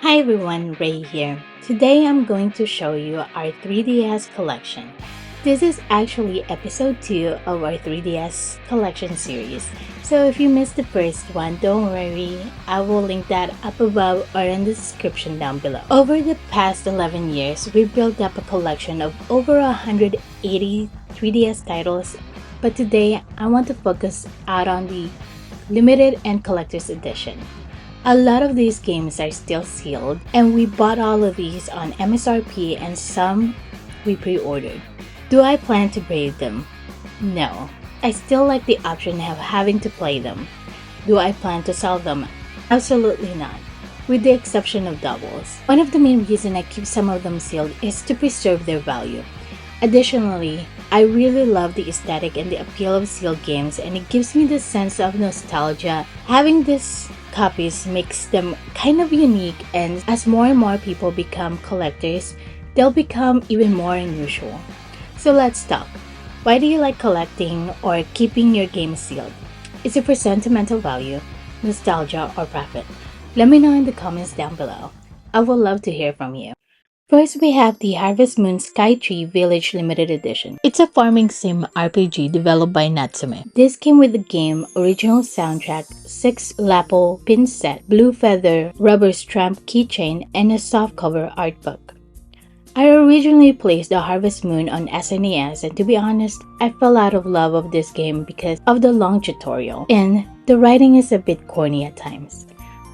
Hi everyone, Ray here. Today I'm going to show you our 3DS collection. This is actually episode 2 of our 3DS collection series. So if you missed the first one, don't worry, I will link that up above or in the description down below. Over the past 11 years, we built up a collection of over 180 3DS titles, but today I want to focus out on the limited and collector's edition. A lot of these games are still sealed, and we bought all of these on MSRP and some we pre-ordered. Do I plan to grade them? No. I still like the option of having to play them. Do I plan to sell them? Absolutely not, with the exception of doubles. One of the main reasons I keep some of them sealed is to preserve their value. Additionally, I really love the aesthetic and the appeal of sealed games, and it gives me this sense of nostalgia. Having these copies makes them kind of unique, and as more and more people become collectors, they'll become even more unusual. So let's talk. Why do you like collecting or keeping your games sealed? Is it for sentimental value, nostalgia, or profit? Let me know in the comments down below. I would love to hear from you. First, we have the Harvest Moon Sky Tree Village Limited Edition. It's a farming sim RPG developed by Natsume. This came with the game, original soundtrack, 6 lapel pin set, blue feather, rubber stamp keychain, and a softcover art book. I originally placed the Harvest Moon on SNES, and to be honest, I fell out of love of this game because of the long tutorial, and the writing is a bit corny at times.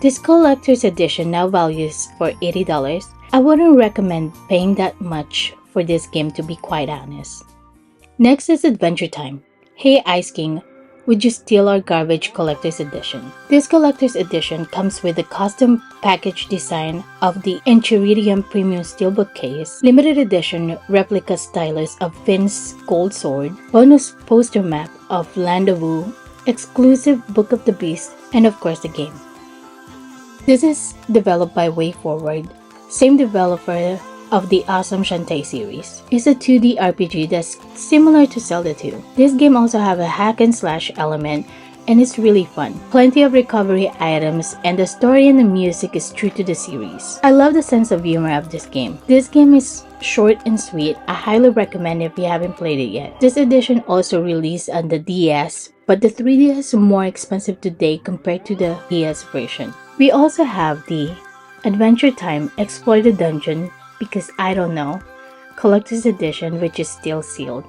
This collector's edition now values for $80. I wouldn't recommend paying that much for this game, to be quite honest. Next is Adventure Time. Hey Ice King, would you steal our garbage collector's edition? This collector's edition comes with a custom package design of the Enchiridium Premium Steelbook case, limited edition replica stylus of Finn's gold sword, bonus poster map of Land of Wu, exclusive Book of the Beast, and of course the game. This is developed by WayForward, same developer of the awesome Shantae series. It's a 2D RPG that's similar to Zelda 2. This game also have a hack and slash element, and it's really fun. Plenty of recovery items, and the story and the music is true to the series. I love the sense of humor of this game. This game is short and sweet. I highly recommend if you haven't played it yet. This edition also released on the DS, but the 3DS is more expensive today compared to the DS version. We also have the Adventure Time Explore the Dungeon, because I don't know, collector's edition, which is still sealed.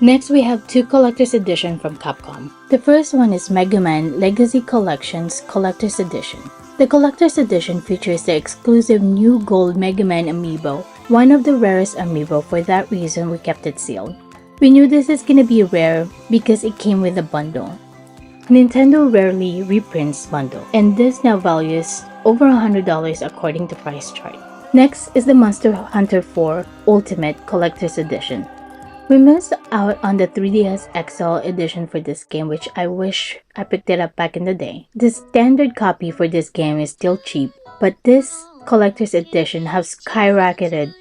Next, we have 2 collector's edition from Capcom. The first one is Mega Man Legacy Collections Collector's Edition. The collector's edition features the exclusive new gold Mega Man amiibo, one of the rarest amiibo. For that reason, we kept it sealed. We knew this is gonna be rare because it came with a bundle. Nintendo rarely reprints bundle, and this now values over $100 according to price chart. Next is the Monster Hunter 4 Ultimate Collector's Edition. We missed out on the 3DS XL edition for this game, which I wish I picked it up back in the day. The standard copy for this game is still cheap, but this collector's edition has skyrocketed.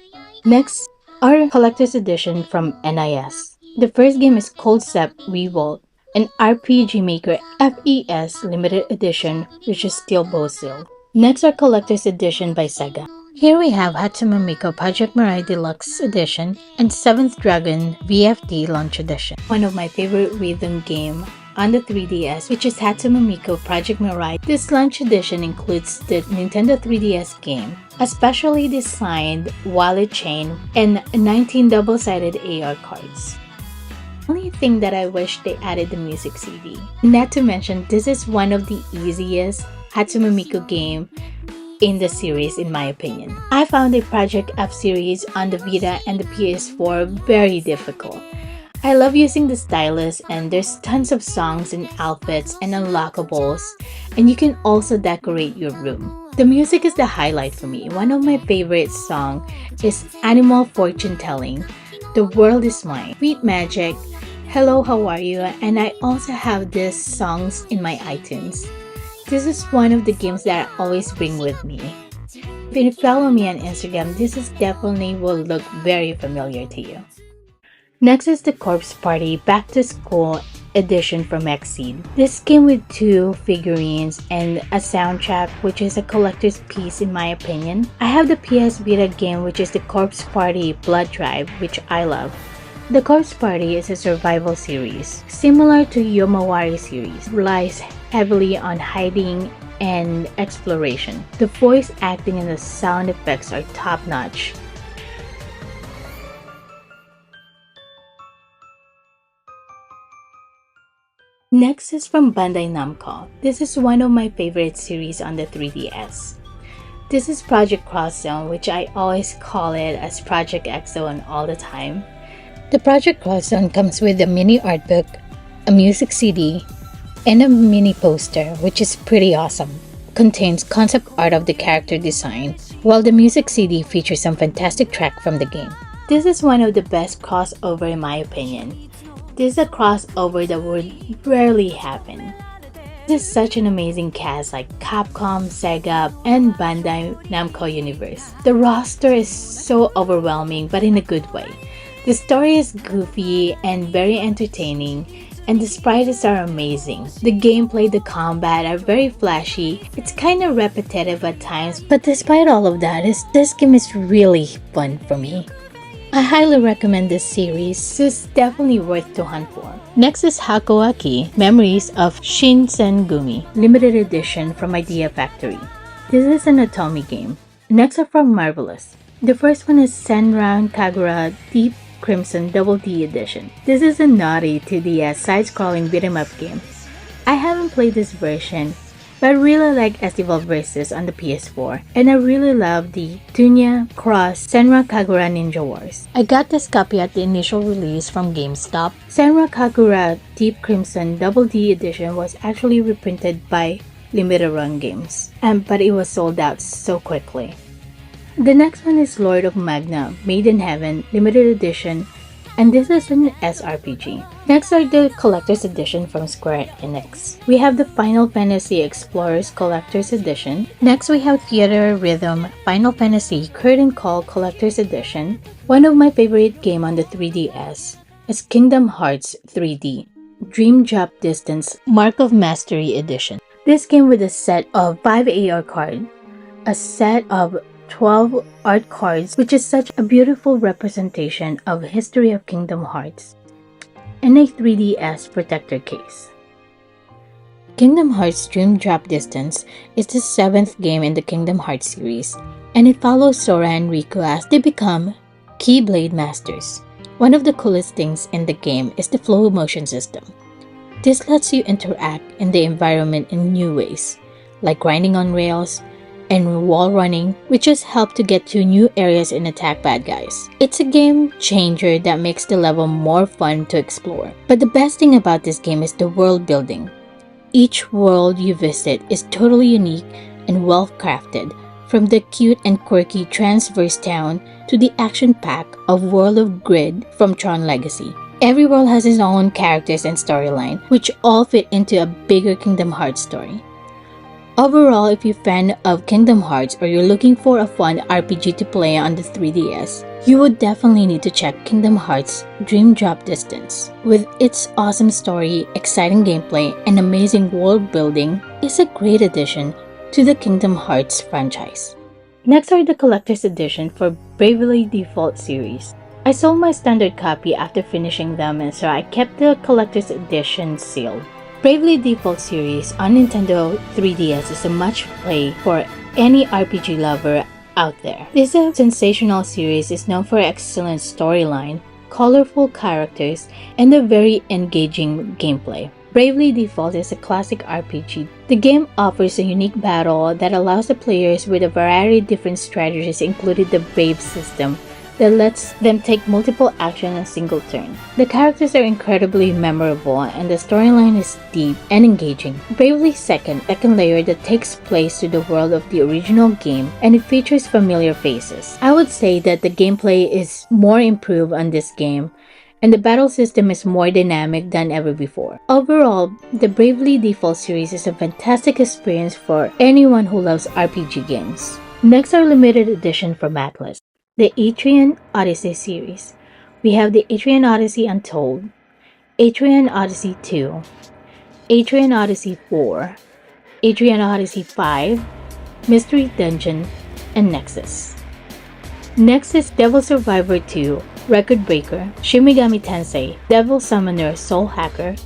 Next, our collector's edition from NIS. The first game is Concept Revolt, an RPG Maker FES limited edition, which is still both sealed. Next are collector's edition by Sega. Here we have Hatsume Miku Project Mirai Deluxe Edition and 7th Dragon VFD Launch Edition. One of my favorite rhythm game on the 3DS, which is Hatsume Miku Project Mirai. This launch edition includes the Nintendo 3DS game, a specially designed wallet chain, and 19 double-sided AR cards. Only thing that I wish they added the music CD. Not to mention, this is one of the easiest Hatsume Miku game in the series, in my opinion. I found the Project F series on the Vita and the PS4 very difficult. I love using the stylus, and there's tons of songs and outfits and unlockables, and you can also decorate your room. The music is the highlight for me. One of my favorite songs is Animal Fortune Telling, The World Is Mine, Sweet Magic, Hello How Are You, and I also have these songs in my iTunes. This is one of the games that I always bring with me. If you follow me on Instagram, this is definitely will look very familiar to you. Next is the Corpse Party Back to School edition from Aksys. This came with 2 figurines and a soundtrack, which is a collector's piece in my opinion. I have the PS Vita game, which is the Corpse Party Blood Drive, which I love. The Corpse Party is a survival series, similar to Yomawari series, relies heavily on hiding and exploration. The voice acting and the sound effects are top-notch. Next is from Bandai Namco. This is one of my favorite series on the 3DS. This is Project Cross Zone, which I always call it as Project X Zone all the time. The Project Cross Zone comes with a mini art book, a music CD, and a mini poster, which is pretty awesome. Contains concept art of the character design, while the music CD features some fantastic track from the game. This is one of the best crossover in my opinion. This is a crossover that would rarely happen. This is such an amazing cast like Capcom, Sega, and Bandai Namco universe. The roster is so overwhelming, but in a good way. The story is goofy and very entertaining, and the sprites are amazing. The gameplay, the combat are very flashy. It's kind of repetitive at times, but despite all of that, this game is really fun for me. I highly recommend this series, so it's definitely worth to hunt for. Next is Hakuaki, Memories of Shinsengumi, limited edition from Idea Factory. This is an Otome game. Next are from Marvelous. The first one is Senran Kagura Deep Crimson Double D Edition. This is a naughty 2DS side-scrolling beat-em-up game. I haven't played this version, but I really like Estival Versus on the PS4, and I really love the Tunya Cross Senran Kagura Ninja Wars. I got this copy at the initial release from GameStop. Senran Kagura Deep Crimson Double D Edition was actually reprinted by Limited Run Games, but it was sold out so quickly. The next one is Lord of Magna Made in Heaven Limited Edition, and this is an SRPG. Next are the Collector's Edition from Square Enix. We have the Final Fantasy Explorers Collector's Edition. Next we have Theater Rhythm Final Fantasy Curtain Call Collector's Edition. One of my favorite game on the 3DS is Kingdom Hearts 3D Dream Drop Distance Mark of Mastery Edition. This came with a set of 5 AR cards, a set of 12 art cards, which is such a beautiful representation of history of Kingdom Hearts, and a 3DS protector case. Kingdom Hearts Dream Drop Distance is the 7th game in the Kingdom Hearts series, and it follows Sora and Riku as they become Keyblade Masters. One of the coolest things in the game is the flow motion system. This lets you interact in the environment in new ways, like grinding on rails, and wall running, which just help to get to new areas and attack bad guys. It's a game changer that makes the level more fun to explore. But the best thing about this game is the world building. Each world you visit is totally unique and well crafted, from the cute and quirky Transverse Town to the action pack of World of Grid from Tron Legacy. Every world has its own characters and storyline, which all fit into a bigger Kingdom Hearts story. Overall, if you're a fan of Kingdom Hearts or you're looking for a fun RPG to play on the 3DS, you would definitely need to check Kingdom Hearts Dream Drop Distance. With its awesome story, exciting gameplay, and amazing world building, it's a great addition to the Kingdom Hearts franchise. Next are the Collector's Edition for Bravely Default series. I sold my standard copy after finishing them, and so I kept the Collector's Edition sealed. Bravely Default series on Nintendo 3DS is a must-play for any RPG lover out there. This sensational series is known for excellent storyline, colorful characters, and a very engaging gameplay. Bravely Default is a classic RPG. The game offers a unique battle that allows the players with a variety of different strategies, including the Brave system, that lets them take multiple actions in a single turn. The characters are incredibly memorable and the storyline is deep and engaging. Bravely second layer that takes place to the world of the original game, and it features familiar faces. I would say that the gameplay is more improved on this game, and the battle system is more dynamic than ever before. Overall, the Bravely Default series is a fantastic experience for anyone who loves RPG games. Next are limited edition from Atlus. The Atrian Odyssey series. We have the Atrian Odyssey Untold, Atrian Odyssey 2, Atrian Odyssey 4, Atrian Odyssey 5, Mystery Dungeon, and Nexus. Next is Devil Survivor 2, Record Breaker, Shin Megami Tensei, Devil Summoner Soul Hacker,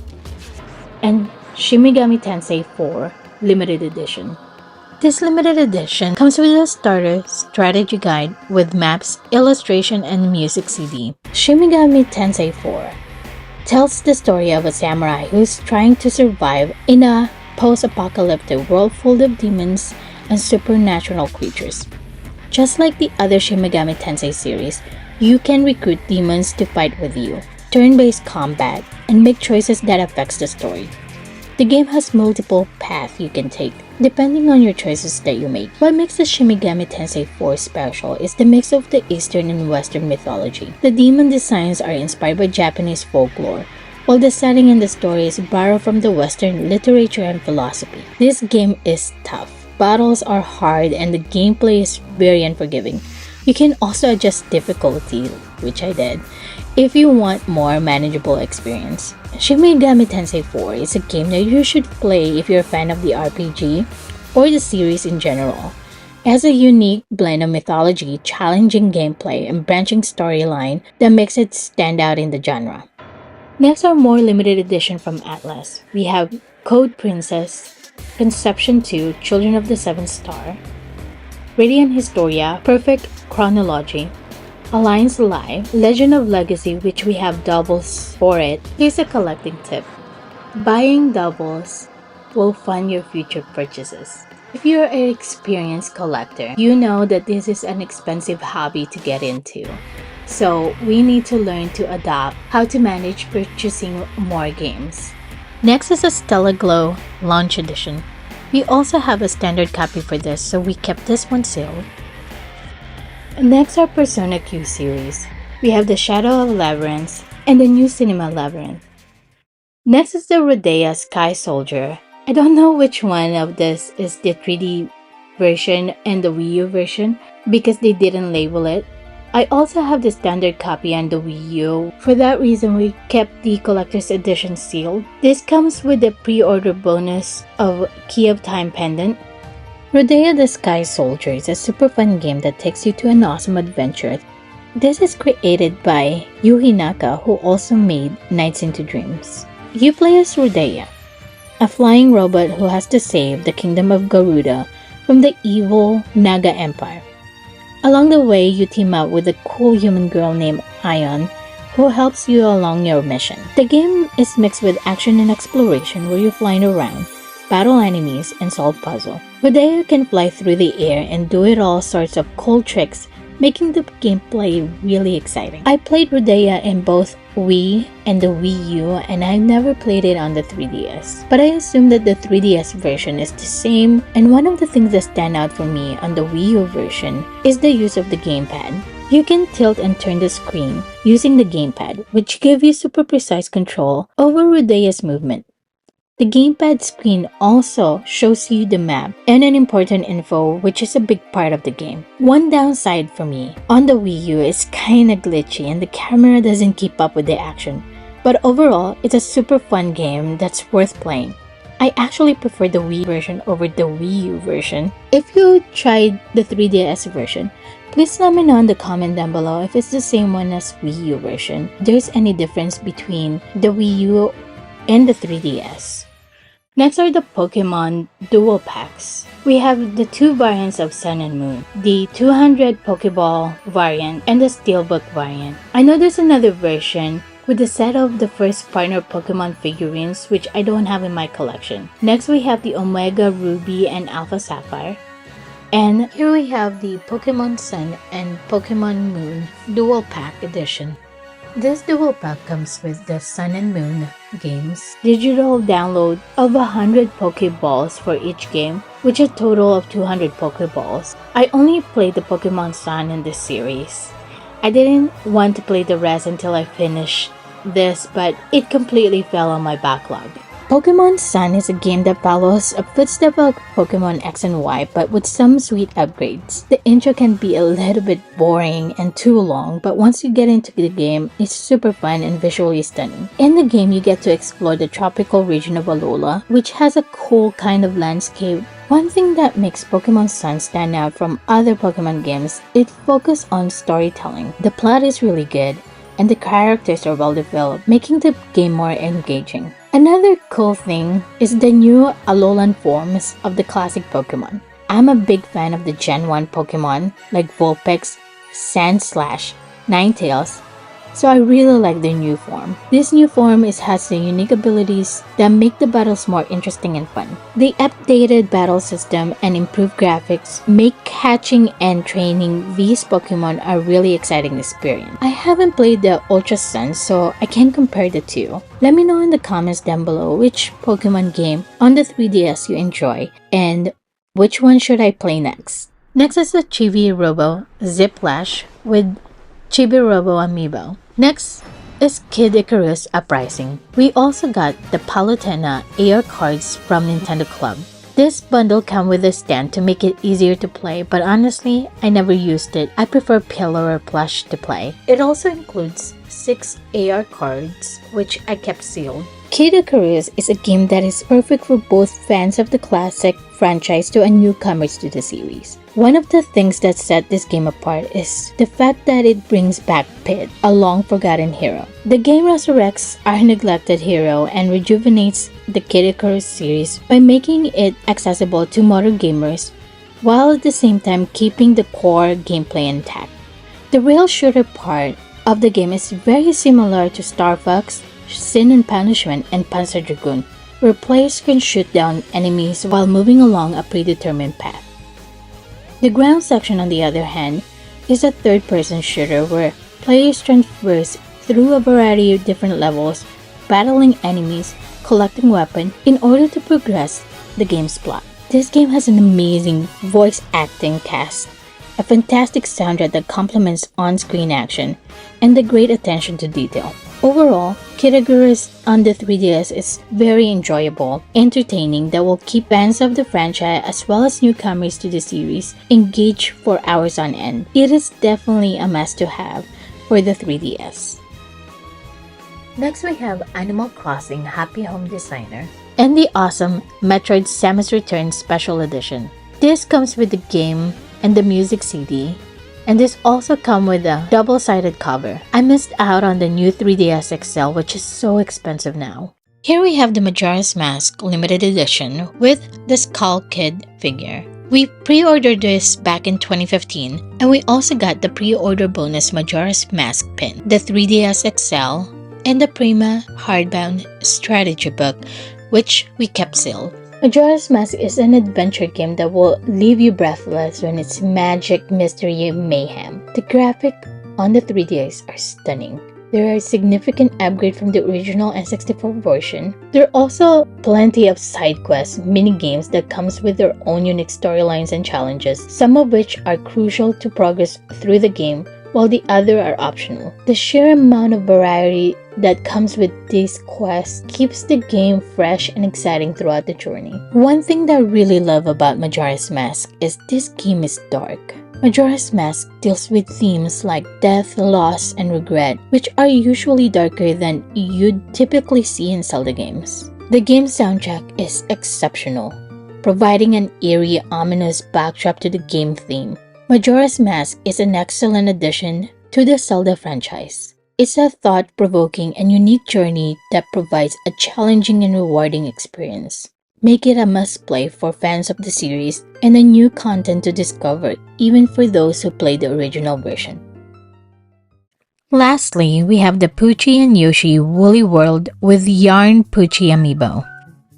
and Shin Megami Tensei 4 Limited Edition. This limited edition comes with a starter strategy guide with maps, illustration, and music CD. Shin Megami Tensei 4 tells the story of a samurai who's trying to survive in a post-apocalyptic world full of demons and supernatural creatures. Just like the other Shin Megami Tensei series, you can recruit demons to fight with you, turn-based combat, and make choices that affects the story. The game has multiple paths you can take, depending on your choices that you make. What makes the Shin Megami Tensei 4 special is the mix of the Eastern and Western mythology. The demon designs are inspired by Japanese folklore, while the setting and the story is borrowed from the Western literature and philosophy. This game is tough. Battles are hard and the gameplay is very unforgiving. You can also adjust difficulty, which I did, if you want more manageable experience. Shin Megami Tensei 4 is a game that you should play if you're a fan of the RPG or the series in general. It has a unique blend of mythology, challenging gameplay, and branching storyline that makes it stand out in the genre. Next are more limited edition from Atlus. We have Code Princess, Conception 2, Children of the Seventh Star, Radiant Historia, Perfect Chronology, Alliance Live, Legend of Legacy, which we have doubles for it. Here's a collecting tip. Buying doubles will fund your future purchases. If you're an experienced collector, you know that this is an expensive hobby to get into. So we need to learn to adapt how to manage purchasing more games. Next is a Stella Glow Launch Edition. We also have a standard copy for this, so we kept this one sealed. Next are Persona Q series. We have the Shadow of Labyrinth and the new Cinema Labyrinth. Next is the Rodea Sky Soldier. I don't know which one of this is the 3D version and the Wii U version because they didn't label it. I also have the standard copy on the Wii U. For that reason, we kept the collector's edition sealed. This comes with the pre-order bonus of Key of Time pendant. Rodea the Sky Soldier is a super fun game that takes you to an awesome adventure. This is created by Yuhi Naka, who also made Nights into Dreams. You play as Rodea, a flying robot who has to save the kingdom of Garuda from the evil Naga Empire. Along the way, you team up with a cool human girl named Ion, who helps you along your mission. The game is mixed with action and exploration where you're flying around, battle enemies, and solve puzzles. Rodea can fly through the air and do it all sorts of cool tricks, making the gameplay really exciting. I played Rodea in both Wii and the Wii U, and I've never played it on the 3DS. But I assume that the 3DS version is the same, and one of the things that stand out for me on the Wii U version is the use of the gamepad. You can tilt and turn the screen using the gamepad, which gives you super precise control over Rodea's movement. The gamepad screen also shows you the map and an important info, which is a big part of the game. One downside for me on the Wii U is kinda glitchy and the camera doesn't keep up with the action. But overall, it's a super fun game that's worth playing. I actually prefer the Wii version over the Wii U version. If you tried the 3DS version, please let me know in the comment down below if it's the same one as Wii U version. If there's any difference between the Wii U and the 3DS. Next are the Pokemon Dual Packs. We have the two variants of Sun and Moon, the 200 Pokeball variant and the Steelbook variant. I know there's another version with a set of the first partner Pokemon figurines, which I don't have in my collection. Next we have the Omega Ruby and Alpha Sapphire. And here we have the Pokemon Sun and Pokemon Moon Dual Pack Edition. This dual pack comes with the Sun and Moon games, digital download of 100 Pokeballs for each game, which is a total of 200 Pokeballs. I only played the Pokemon Sun in this series. I didn't want to play the rest until I finished this, but it completely fell on my backlog. Pokemon Sun is a game that follows a footstep of Pokemon X and Y, but with some sweet upgrades. The intro can be a little bit boring and too long, but once you get into the game, it's super fun and visually stunning. In the game, you get to explore the tropical region of Alola, which has a cool kind of landscape. One thing that makes Pokemon Sun stand out from other Pokemon games, it focuses on storytelling. The plot is really good, and the characters are well developed, making the game more engaging. Another cool thing is the new Alolan forms of the classic Pokemon. I'm a big fan of the Gen 1 Pokemon like Vulpix, Sandslash, Ninetales, so I really like the new form. This new form has the unique abilities that make the battles more interesting and fun. The updated battle system and improved graphics make catching and training these Pokemon a really exciting experience. I haven't played the Ultra Sun, so I can't compare the two. Let me know in the comments down below which Pokemon game on the 3DS you enjoy and which one should I play next. Next is the Chibi Robo Ziplash with Chibi Robo Amiibo. Next is Kid Icarus Uprising. We also got the Palutena AR cards from Nintendo Club. This bundle comes with a stand to make it easier to play, but honestly, I never used it. I prefer pillow or plush to play. It also includes 6 AR cards, which I kept sealed. Kid Icarus is a game that is perfect for both fans of the classic franchise to newcomers to the series. One of the things that set this game apart is the fact that it brings back Pit, a long-forgotten hero. The game resurrects our neglected hero and rejuvenates the Kid Icarus series by making it accessible to modern gamers, while at the same time keeping the core gameplay intact. The rail shooter part of the game is very similar to Star Fox, Sin and Punishment, and Panzer Dragoon, where players can shoot down enemies while moving along a predetermined path. The ground section, on the other hand, is a third-person shooter where players traverse through a variety of different levels, battling enemies, collecting weapons in order to progress the game's plot. This game has an amazing voice acting cast, a fantastic soundtrack that complements on-screen action, and the great attention to detail. Overall, Kid Icarus on the 3DS is very enjoyable, entertaining that will keep fans of the franchise as well as newcomers to the series engaged for hours on end. It is definitely a must-to-have for the 3DS. Next we have Animal Crossing Happy Home Designer and the awesome Metroid Samus Return Special Edition. This comes with the game and the music CD, and this also comes with a double-sided cover. I missed out on the new 3DS XL, which is so expensive now. Here we have the Majora's Mask limited edition with the Skull Kid figure. We pre-ordered this back in 2015, and we also got the pre-order bonus Majora's Mask pin, the 3DS XL, and the Prima hardbound strategy book, which we kept sealed. Majora's Mask is an adventure game that will leave you breathless when it's magic, mystery, mayhem. The graphics on the 3DS are stunning. There are significant upgrades from the original N64 version. There are also plenty of side quests, mini-games that comes with their own unique storylines and challenges, some of which are crucial to progress through the game, while the other are optional. The sheer amount of variety that comes with these quests keeps the game fresh and exciting throughout the journey. One thing that I really love about Majora's Mask is this game is dark. Majora's Mask deals with themes like death, loss, and regret, which are usually darker than you'd typically see in Zelda games. The game's soundtrack is exceptional, providing an eerie, ominous backdrop to the game theme. Majora's Mask is an excellent addition to the Zelda franchise. It's a thought-provoking and unique journey that provides a challenging and rewarding experience. Make it a must-play for fans of the series and a new content to discover even for those who played the original version. Lastly, we have the Poocky and Yoshi Woolly World with Yarn Poocky Amiibo.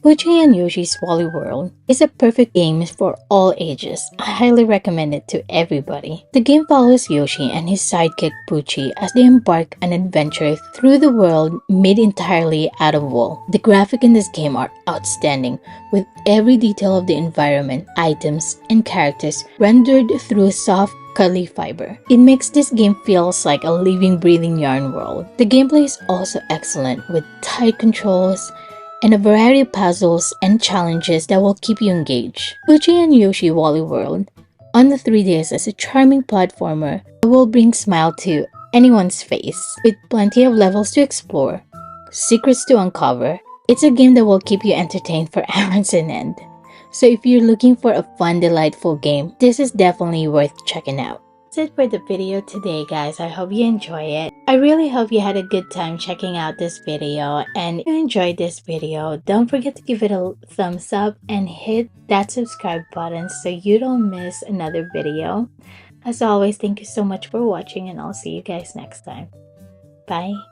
Poocky and Yoshi's Woolly World is a perfect game for all ages. I highly recommend it to everybody. The game follows Yoshi and his sidekick Poocky as they embark on an adventure through the world made entirely out of wool. The graphics in this game are outstanding, with every detail of the environment, items, and characters rendered through soft cuddly fiber. It makes this game feels like a living, breathing yarn world. The gameplay is also excellent with tight controls and a variety of puzzles and challenges that will keep you engaged. Poocky and Yoshi Wally World on the 3DS is a charming platformer that will bring smile to anyone's face, with plenty of levels to explore, secrets to uncover. It's a game that will keep you entertained for hours on end. So if you're looking for a fun, delightful game, this is definitely worth checking out. That's it for the video today, guys. I hope you enjoy it. I really hope you had a good time checking out this video, and if you enjoyed this video, don't forget to give it a thumbs up and hit that subscribe button so you don't miss another video. As always, thank you so much for watching, and I'll see you guys next time. Bye!